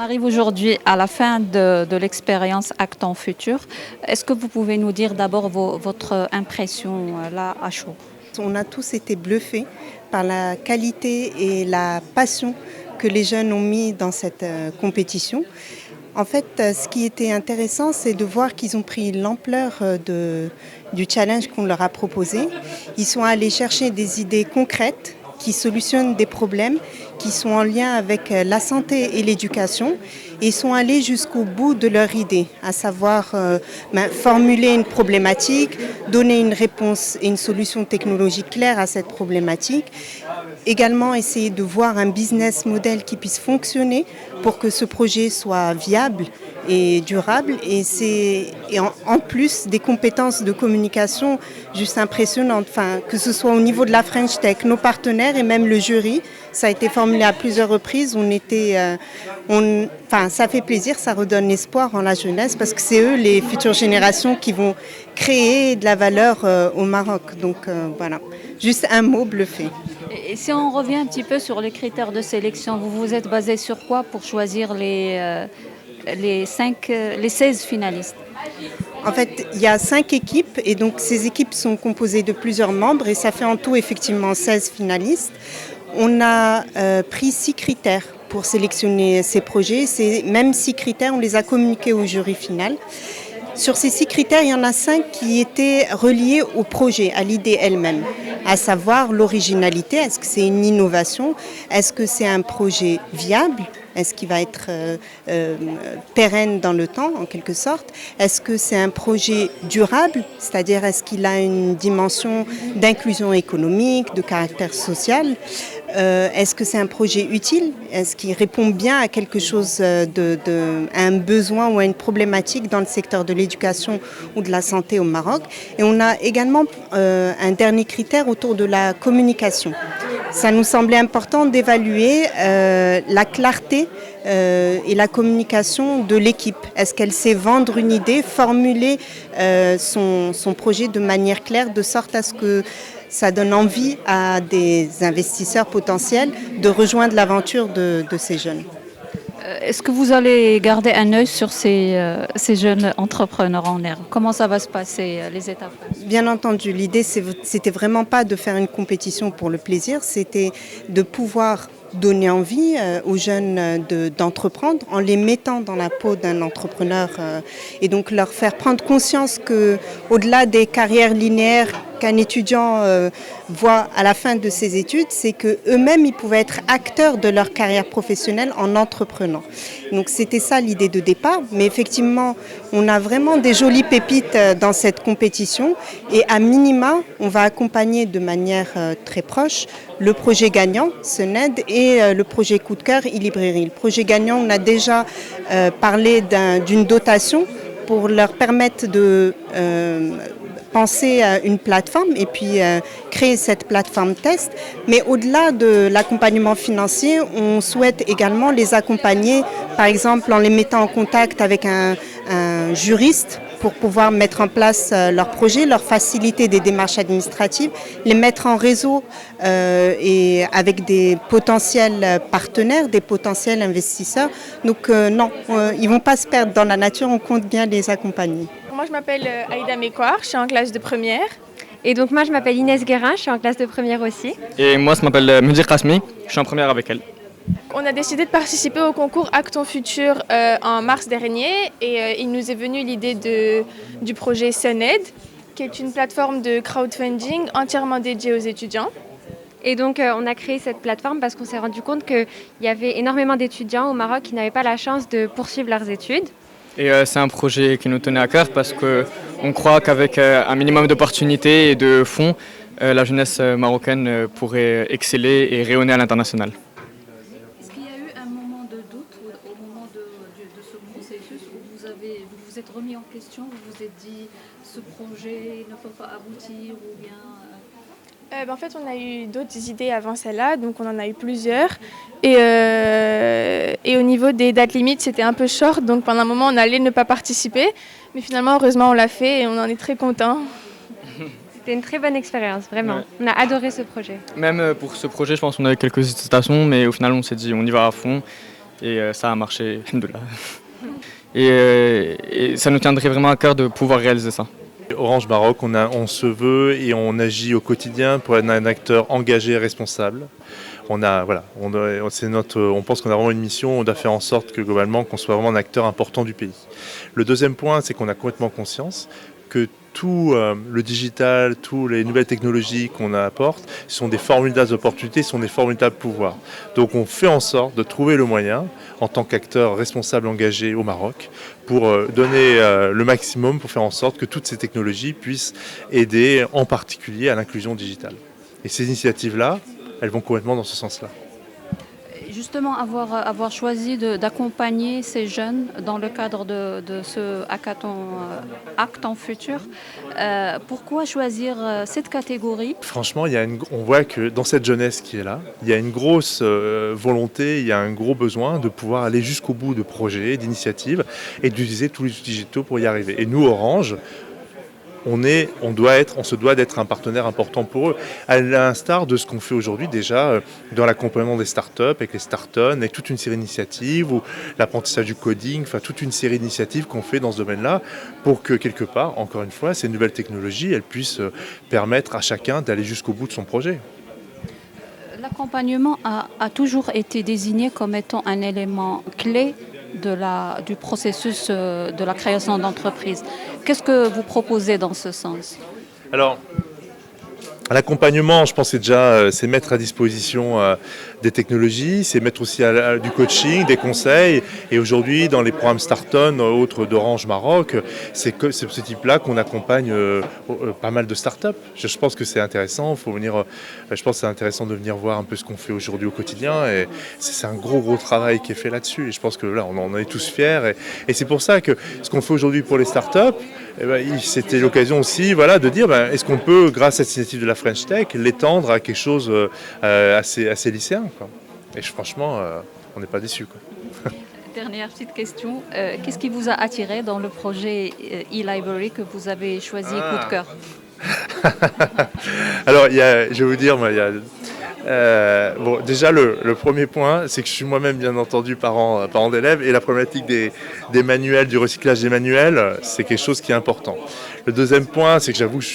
arrive aujourd'hui à la fin de l'expérience Acton Futur. Est-ce que vous pouvez nous dire d'abord votre impression là à chaud? On a tous été bluffés par la qualité et la passion que les jeunes ont mis dans cette compétition. En fait, ce qui était intéressant, c'est de voir qu'ils ont pris l'ampleur du challenge qu'on leur a proposé. Ils sont allés chercher des idées concrètes qui solutionnent des problèmes qui sont en lien avec la santé et l'éducation et sont allés jusqu'au bout de leur idée, à savoir formuler une problématique, donner une réponse et une solution technologique claire à cette problématique. Également essayer de voir un business model qui puisse fonctionner pour que ce projet soit viable et durable. En plus des compétences de communication juste impressionnantes, que ce soit au niveau de la French Tech, nos partenaires et même le jury. Ça a été formulé à plusieurs reprises. Ça fait plaisir, ça redonne espoir en la jeunesse parce que c'est eux, les futures générations, qui vont créer de la valeur au Maroc. Donc voilà, juste un mot, bluffé. Et si on revient un petit peu sur les critères de sélection, vous vous êtes basé sur quoi pour choisir les 16 finalistes? En fait, il y a 5 équipes et donc ces équipes sont composées de plusieurs membres et ça fait en tout effectivement 16 finalistes. On a pris 6 critères pour sélectionner ces projets. Ces mêmes 6 critères, on les a communiqués au jury final. Sur ces 6 critères, il y en a 5 qui étaient reliés au projet, à l'idée elle-même, à savoir l'originalité. Est-ce que c'est une innovation? Est-ce que c'est un projet viable? Est-ce qu'il va être pérenne dans le temps, en quelque sorte? Est-ce que c'est un projet durable? C'est-à-dire, est-ce qu'il a une dimension d'inclusion économique, de caractère social? Est-ce que c'est un projet utile? Est-ce qu'il répond bien à quelque chose, à un besoin ou à une problématique dans le secteur de l'éducation ou de la santé au Maroc? Et on a également un dernier critère autour de la communication. Ça nous semblait important d'évaluer la clarté et la communication de l'équipe. Est-ce qu'elle sait vendre une idée, formuler son projet de manière claire, de sorte à ce que ça donne envie à des investisseurs potentiels de rejoindre l'aventure de ces jeunes. Est-ce que vous allez garder un œil sur ces jeunes entrepreneurs en herbe? Comment ça va se passer, les étapes? Bien entendu, l'idée, c'était vraiment pas de faire une compétition pour le plaisir, c'était de pouvoir donner envie aux jeunes d'entreprendre en les mettant dans la peau d'un entrepreneur et donc leur faire prendre conscience qu'au-delà des carrières linéaires qu'un étudiant voit à la fin de ses études, c'est qu'eux-mêmes, ils pouvaient être acteurs de leur carrière professionnelle en entreprenant. Donc c'était ça l'idée de départ, mais effectivement, on a vraiment des jolies pépites dans cette compétition et à minima, on va accompagner de manière très proche le projet gagnant, SENED, et le projet coup de cœur, e-librairie. Le projet gagnant, on a déjà parlé d'une dotation pour leur permettre de penser à une plateforme et puis créer cette plateforme test. Mais au-delà de l'accompagnement financier, on souhaite également les accompagner, par exemple en les mettant en contact avec un juriste pour pouvoir mettre en place leur projet, leur faciliter des démarches administratives, les mettre en réseau et avec des potentiels partenaires, des potentiels investisseurs. Donc non, ils ne vont pas se perdre dans la nature, on compte bien les accompagner. Moi, je m'appelle Aïda Mekouar, je suis en classe de première. Et donc moi, je m'appelle Inès Guérin, je suis en classe de première aussi. Et moi, je m'appelle Mudir Kasmi, je suis en première avec elle. On a décidé de participer au concours Acton Futur en mars dernier et il nous est venu l'idée du projet SENED, qui est une plateforme de crowdfunding entièrement dédiée aux étudiants. Et donc on a créé cette plateforme parce qu'on s'est rendu compte qu'il y avait énormément d'étudiants au Maroc qui n'avaient pas la chance de poursuivre leurs études. Et c'est un projet qui nous tenait à cœur parce qu'on croit qu'avec un minimum d'opportunités et de fonds, la jeunesse marocaine pourrait exceller et rayonner à l'international. Est-ce qu'il y a eu un moment de doute au moment de ce processus où vous vous êtes remis en question, vous vous êtes dit ce projet ne peut pas aboutir ou bien... En fait, on a eu d'autres idées avant celle-là, donc on en a eu plusieurs. Et au niveau des dates limites, c'était un peu short, donc pendant un moment, on allait ne pas participer. Mais finalement, heureusement, on l'a fait et on en est très contents. C'était une très bonne expérience, vraiment. Ouais. On a adoré ce projet. Même pour ce projet, je pense qu'on avait quelques hésitations, mais au final, on s'est dit on y va à fond. Et ça a marché, alhamdoulilah. Et ça nous tiendrait vraiment à cœur de pouvoir réaliser ça. Orange Maroc, on se veut et on agit au quotidien pour être un acteur engagé et responsable. On pense qu'on a vraiment une mission, on doit faire en sorte que globalement qu'on soit vraiment un acteur important du pays. Le deuxième point, c'est qu'on a complètement conscience que tout le digital, toutes les nouvelles technologies qu'on apporte sont des formidables opportunités, sont des formidables pouvoirs. Donc on fait en sorte de trouver le moyen, en tant qu'acteur responsable engagé au Maroc, pour donner le maximum pour faire en sorte que toutes ces technologies puissent aider en particulier à l'inclusion digitale. Et ces initiatives-là, elles vont complètement dans ce sens-là. Justement, avoir choisi d'accompagner ces jeunes dans le cadre de ce hackathon Acte en futur, pourquoi choisir cette catégorie? Franchement, on voit que dans cette jeunesse qui est là, il y a une grosse volonté, il y a un gros besoin de pouvoir aller jusqu'au bout de projets, d'initiatives et d'utiliser tous les outils digitaux pour y arriver. Et nous, Orange, on se doit d'être un partenaire important pour eux, à l'instar de ce qu'on fait aujourd'hui déjà dans l'accompagnement des startups, avec les startups, avec toute une série d'initiatives, ou l'apprentissage du coding, enfin toute une série d'initiatives qu'on fait dans ce domaine-là, pour que quelque part, encore une fois, ces nouvelles technologies, elles puissent permettre à chacun d'aller jusqu'au bout de son projet. L'accompagnement a toujours été désigné comme étant un élément clé du processus de la création d'entreprise. Qu'est-ce que vous proposez dans ce sens? Alors, l'accompagnement, je pense, c'est mettre à disposition des technologies, c'est mettre aussi du coaching, des conseils. Et aujourd'hui, dans les programmes Starton, autres d'Orange Maroc, c'est ce type-là qu'on accompagne pas mal de startups. Je pense que c'est intéressant. Je pense que c'est intéressant de venir voir un peu ce qu'on fait aujourd'hui au quotidien. Et c'est un gros travail qui est fait là-dessus. Et je pense que là, on en est tous fiers. Et c'est pour ça que ce qu'on fait aujourd'hui pour les startups, c'était l'occasion aussi, de dire est-ce qu'on peut, grâce à cette initiative de la French Tech, l'étendre à quelque chose assez lycéen, quoi. Et franchement, on n'est pas déçus, quoi. Dernière petite question. Qu'est-ce qui vous a attiré dans le projet e-Library que vous avez choisi coup de cœur? Alors, je vais vous dire, déjà, le premier point, c'est que je suis moi-même, bien entendu, parent d'élèves, et la problématique des manuels, du recyclage des manuels, c'est quelque chose qui est important. Le deuxième point, c'est que j'avoue que je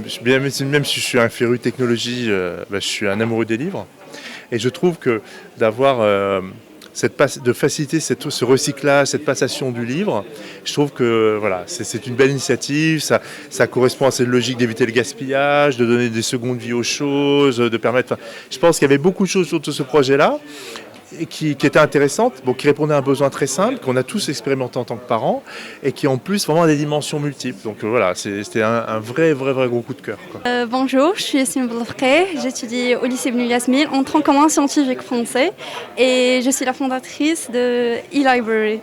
suis même si je suis un féru de technologie, je suis un amoureux des livres. Et je trouve que d'avoir de faciliter ce recyclage, cette passation du livre, je trouve que c'est une belle initiative, ça correspond à cette logique d'éviter le gaspillage, de donner des secondes vies aux choses, de permettre... je pense qu'il y avait beaucoup de choses autour de ce projet-là qui étaient intéressantes, qui répondaient à un besoin très simple, qu'on a tous expérimenté en tant que parents, et qui en plus vraiment a des dimensions multiples. Donc c'était un vrai gros coup de cœur, quoi. Bonjour, je suis Yassine Belfré, j'étudie au lycée Ibn Yasmine en tronc commun scientifique français et je suis la fondatrice de e-Library.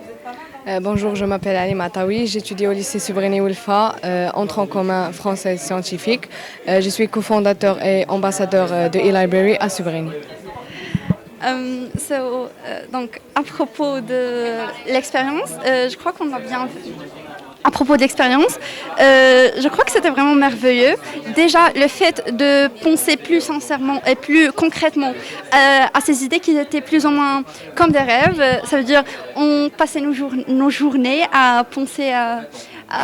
Bonjour, je m'appelle Ali Matawi, j'étudie au lycée Soubrini Wilfa en tronc commun français scientifique. Je suis cofondateur et ambassadeur de e-Library à Soubrini. Donc, à propos de l'expérience, je crois qu'on a bien vu. À propos de l'expérience, je crois que c'était vraiment merveilleux. Déjà, le fait de penser plus sincèrement et plus concrètement à ces idées qui étaient plus ou moins comme des rêves, ça veut dire on passait nos journées à penser à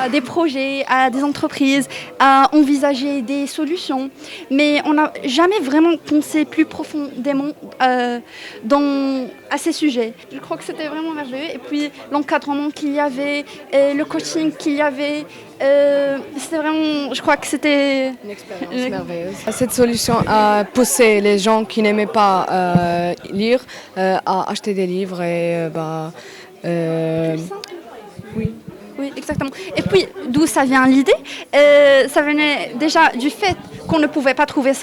des projets, à des entreprises, à envisager des solutions. Mais on n'a jamais vraiment pensé plus profondément à ces sujets. Je crois que c'était vraiment merveilleux. Et puis l'encadrement qu'il y avait, le coaching qu'il y avait, c'était vraiment, je crois que c'était une expérience merveilleuse. Cette solution a poussé les gens qui n'aimaient pas lire à acheter des livres et oui. Oui, exactement. Et puis, d'où ça vient l'idée? Ça venait déjà du fait qu'on ne pouvait pas trouver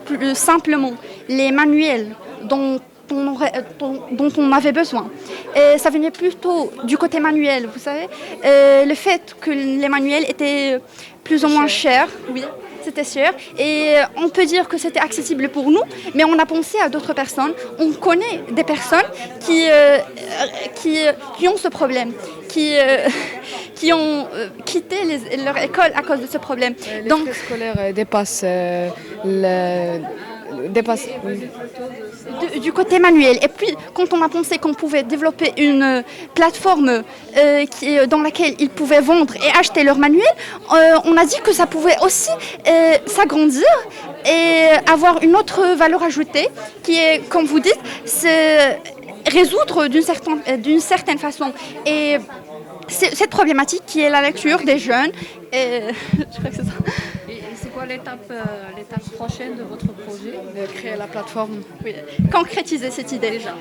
plus simplement les manuels dont on avait besoin. Et ça venait plutôt du côté manuel, vous savez. Le fait que les manuels étaient plus ou moins chers, oui. C'était cher et on peut dire que c'était accessible pour nous, mais on a pensé à d'autres personnes. On connaît des personnes qui ont ce problème, qui ont quitté leur école à cause de ce problème. Les frais scolaires dépassent dépasser. Oui. Du côté manuel. Et puis, quand on a pensé qu'on pouvait développer une plateforme dans laquelle ils pouvaient vendre et acheter leur manuel, on a dit que ça pouvait aussi s'agrandir et avoir une autre valeur ajoutée qui est, comme vous dites, c'est résoudre d'une certaine façon. Et cette problématique qui est la lecture des jeunes. Et, je crois que c'est ça. Et c'est quoi l'étape prochaine de votre projet? De créer la plateforme. Oui. Concrétiser cette idée déjà.